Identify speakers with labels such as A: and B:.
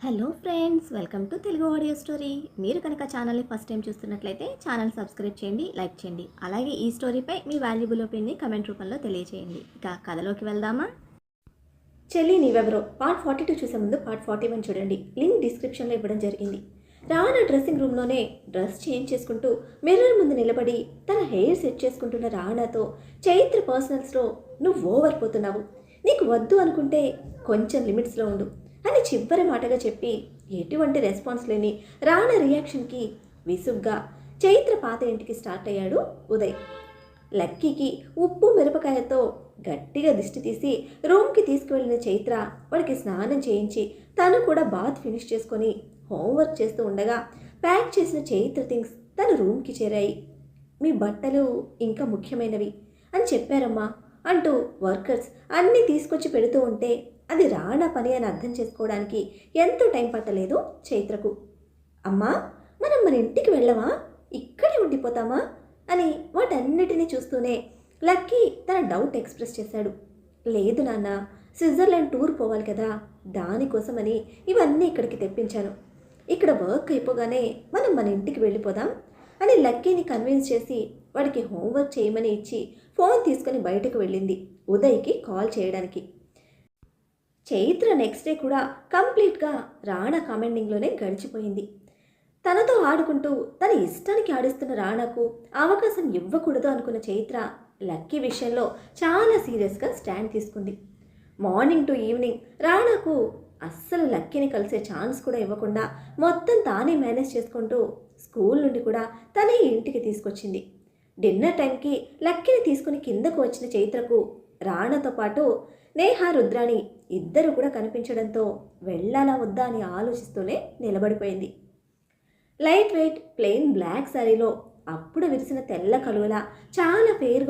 A: Hello friends, welcome to Telugu audio story. మీరు కనుక ఛానల్ని ఫస్ట్ టైం చూస్తున్నట్లయితే ఛానల్ సబ్స్క్రైబ్ చేయండి, లైక్ చేయండి. అలాగే ఈ స్టోరీపై మీ వాల్యుబుల్ ఒపీనియన్ని కమెంట్ రూపంలో తెలియజేయండి. ఇక కథలోకి వెళ్దామా? చెల్లి నీవెవరో పార్ట్ 42 చూసే ముందు పార్ట్ 41 చూడండి. లింక్ డిస్క్రిప్షన్లో ఇవ్వడం జరిగింది. రానా డ్రెస్సింగ్ రూమ్లోనే డ్రెస్ చేంజ్ చేసుకుంటూ మిర్రర్ ముందు నిలబడి తన హెయిర్ సెట్ చేసుకుంటున్న రానాతో, చైత్ర పర్సనల్స్లో నువ్వు ఓవర్ పోతున్నావు, నీకు వద్దు అనుకుంటే కొంచెం లిమిట్స్లో ఉండు అని చివరి మాటగా చెప్పి ఎటువంటి రెస్పాన్స్ లేని రానా రియాక్షన్కి విసుగ్గా చైత్ర పాత ఇంటికి స్టార్ట్ అయ్యాడు ఉదయ్. లక్కీకి ఉప్పు మిరపకాయతో గట్టిగా దిష్టి తీసి రూమ్కి తీసుకువెళ్ళిన చైత్ర వాడికి స్నానం చేయించి తను కూడా బాత్ ఫినిష్ చేసుకొని హోంవర్క్ చేస్తూ ఉండగా ప్యాక్ చేసిన చైత్ర థింగ్స్ తన రూమ్కి చేరాయి. మీ బట్టలు ఇంకా ముఖ్యమైనవి అని చెప్పారమ్మా అంటూ వర్కర్స్ అన్నీ తీసుకొచ్చి పెడుతూ ఉంటే అది రానా పని అని అర్థం చేసుకోవడానికి ఎంతో టైం పట్టలేదు చైత్రకు. అమ్మా, మనం మన ఇంటికి వెళ్ళమా, ఇక్కడే ఉండిపోతామా అని వాటన్నిటినీ చూస్తూనే లక్కీ తన డౌట్ ఎక్స్ప్రెస్ చేశాడు. లేదు నాన్న, స్విట్జర్లాండ్ టూర్ పోవాలి కదా, దానికోసమని ఇవన్నీ ఇక్కడికి తెప్పించాను. ఇక్కడ వర్క్ అయిపోగానే మనం మన ఇంటికి వెళ్ళిపోదాం అని లక్కీని కన్విన్స్ చేసి వాడికి హోంవర్క్ చేయమని ఇచ్చి ఫోన్ తీసుకొని బయటకు వెళ్ళింది ఉదయ్కి కాల్ చేయడానికి. చైత్ర నెక్స్ట్ డే కూడా కంప్లీట్గా రాణా కామెండింగ్లోనే గడిచిపోయింది. తనతో ఆడుకుంటూ తన ఇష్టానికి ఆడిస్తున్న రాణాకు అవకాశం ఇవ్వకూడదు అనుకున్న చైత్ర లక్కీ విషయంలో చాలా సీరియస్గా స్టాండ్ తీసుకుంది. మార్నింగ్ టు ఈవినింగ్ రాణాకు అస్సలు లక్కీని కలిసే ఛాన్స్ కూడా ఇవ్వకుండా మొత్తం తానే మేనేజ్ చేసుకుంటూ స్కూల్ నుండి కూడా తనే ఇంటికి తీసుకొచ్చింది. డిన్నర్ టైంకి లక్కీని తీసుకుని కిందకు వచ్చిన చైత్రకు రాణాతో పాటు నేహ, రుద్రాణి ఇద్దరు కూడా కనిపించడంతో వెళ్ళాలా వద్దా అని ఆలోచిస్తూనే నిలబడిపోయింది. లైట్ వెయిట్ ప్లెయిన్ బ్లాక్ శారీలో అప్పుడు విరిసిన తెల్ల కలువలా చాలా పేరు